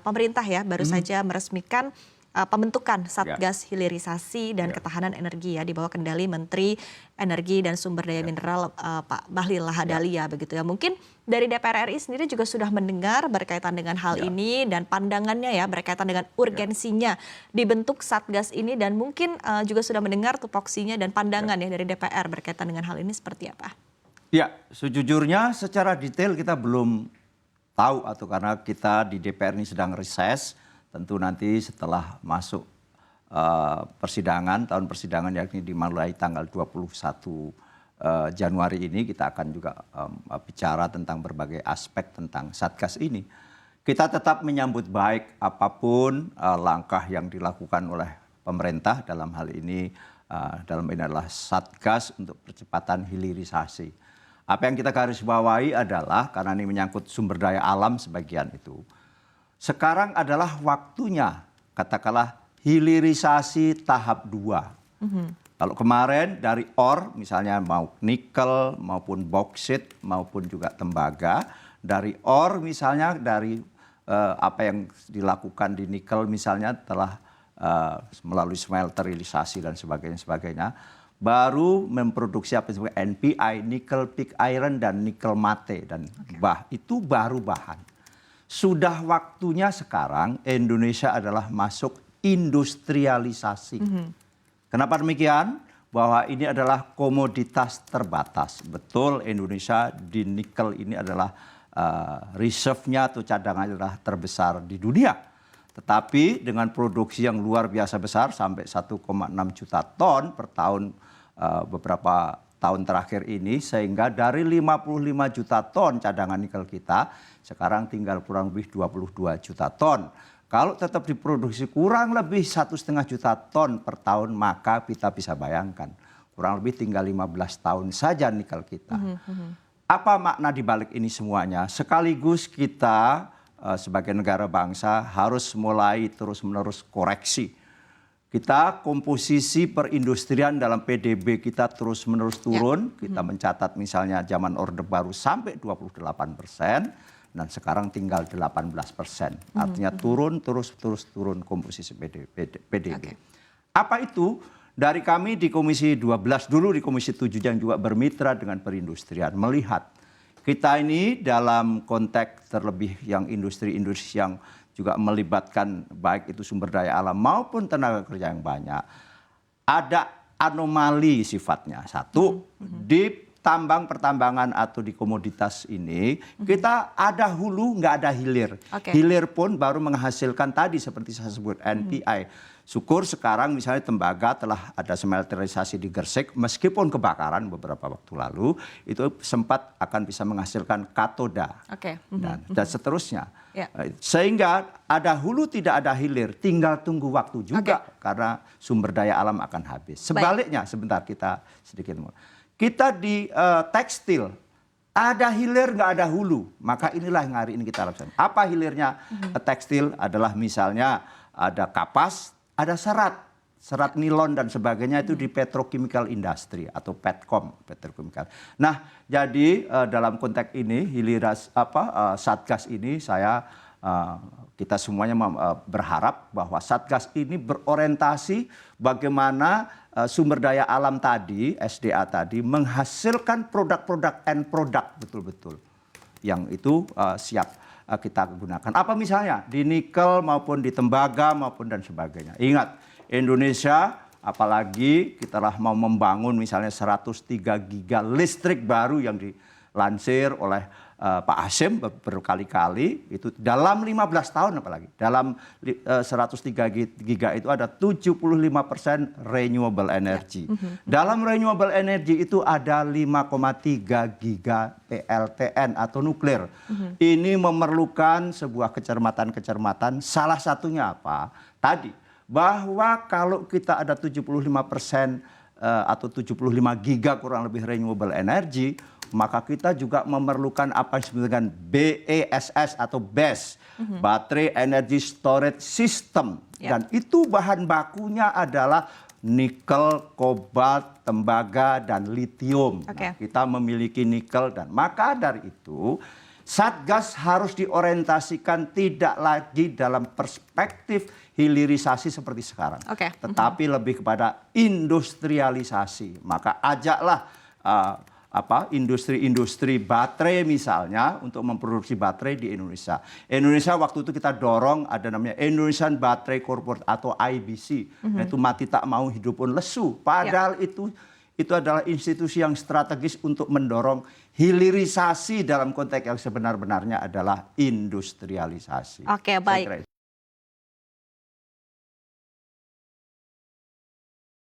pemerintah ya baru saja meresmikan pembentukan Satgas Hilirisasi dan Ketahanan Energi ya di bawah kendali Menteri Energi dan Sumber Daya Mineral Pak Bahlil Lahadalia begitu ya. Mungkin dari DPR RI sendiri juga sudah mendengar berkaitan dengan hal ini dan pandangannya ya berkaitan dengan urgensinya dibentuk Satgas ini dan mungkin juga sudah mendengar tupoksinya dan pandangan ya dari DPR berkaitan dengan hal ini seperti apa? Ya, sejujurnya secara detail kita belum tahu atau karena kita di DPR ini sedang reses. Tentu nanti setelah masuk tahun persidangan yakni dimulai tanggal 21 Januari ini kita akan juga bicara tentang berbagai aspek tentang Satgas ini. Kita tetap menyambut baik apapun langkah yang dilakukan oleh pemerintah dalam hal ini adalah Satgas untuk percepatan hilirisasi. Apa yang kita garis bawahi adalah karena ini menyangkut sumber daya alam sebagian itu. Sekarang adalah waktunya, katakanlah hilirisasi tahap 2. Kalau kemarin dari ore, misalnya mau nikel maupun boksit maupun juga tembaga, dari ore misalnya dari apa yang dilakukan di nikel misalnya telah melalui smelter hilirisasi dan sebagainya, baru memproduksi apa yang disebut NPI, nickel pig iron dan nikel mate dan itu baru bahan. Sudah waktunya sekarang Indonesia adalah masuk industrialisasi. Kenapa demikian? Bahwa ini adalah komoditas terbatas. Betul Indonesia di nikel ini adalah reserve-nya atau cadangannya adalah terbesar di dunia. Tetapi dengan produksi yang luar biasa besar sampai 1,6 juta ton per tahun beberapa tahun terakhir ini sehingga dari 55 juta ton cadangan nikel kita sekarang tinggal kurang lebih 22 juta ton. Kalau tetap diproduksi kurang lebih 1,5 juta ton per tahun maka kita bisa bayangkan kurang lebih tinggal 15 tahun saja nikel kita. Apa makna dibalik ini semuanya? Sekaligus kita sebagai negara bangsa harus mulai terus-menerus koreksi. Kita komposisi perindustrian dalam PDB kita terus-menerus turun. Kita mencatat misalnya zaman Orde Baru sampai 28% dan sekarang tinggal 18%. Artinya turun terus turun komposisi PDB. Apa itu? Dari kami di Komisi 12 dulu di Komisi 7 yang juga bermitra dengan perindustrian melihat kita ini dalam konteks terlebih yang industri-industri yang juga melibatkan baik itu sumber daya alam maupun tenaga kerja yang banyak. Ada anomali sifatnya. Satu, di tambang pertambangan atau di komoditas ini kita ada hulu nggak ada hilir. Hilir pun baru menghasilkan tadi seperti saya sebut NPI. Syukur sekarang misalnya tembaga telah ada smelterisasi di Gresik meskipun kebakaran beberapa waktu lalu itu sempat akan bisa menghasilkan katoda dan seterusnya. Sehingga ada hulu tidak ada hilir tinggal tunggu waktu juga karena sumber daya alam akan habis. Sebaliknya sebentar kita sedikit kita di tekstil ada hilir nggak ada hulu maka inilah yang hari ini kita lakukan. Apa hilirnya tekstil adalah misalnya ada kapas ada serat nilon dan sebagainya itu di petrochemical industry atau petcom petrochemical. Nah, jadi dalam konteks ini Satgas ini kita semuanya berharap bahwa Satgas ini berorientasi bagaimana sumber daya alam tadi, SDA tadi menghasilkan produk-produk end product betul-betul yang itu siap kita gunakan. Apa misalnya di nikel maupun di tembaga maupun dan sebagainya. Ingat, Indonesia apalagi kita mau membangun misalnya 103 giga listrik baru yang dilansir oleh Pak Hasyim berkali-kali itu dalam 15 tahun apalagi. Dalam 103 giga itu ada 75% renewable energy. Dalam renewable energy itu ada 5,3 giga PLTN atau nuklir. Ini memerlukan sebuah kecermatan-kecermatan. Salah satunya apa? Tadi bahwa kalau kita ada 75% atau 75 giga kurang lebih renewable energy, maka kita juga memerlukan apa yang disebut dengan BESS atau BESS, Battery Energy Storage System. Dan itu bahan bakunya adalah nikel, kobalt, tembaga, dan litium. Nah, kita memiliki nikel dan maka dari itu Satgas harus diorientasikan tidak lagi dalam perspektif hilirisasi seperti sekarang, tetapi lebih kepada industrialisasi. Maka ajaklah industri-industri baterai misalnya untuk memproduksi baterai di Indonesia. Indonesia waktu itu kita dorong ada namanya Indonesian Battery Corporation atau IBC, yaitu mati tak mau hidup pun lesu. Padahal itu adalah institusi yang strategis untuk mendorong hilirisasi dalam konteks yang sebenar-benarnya adalah industrialisasi. Oke, baik.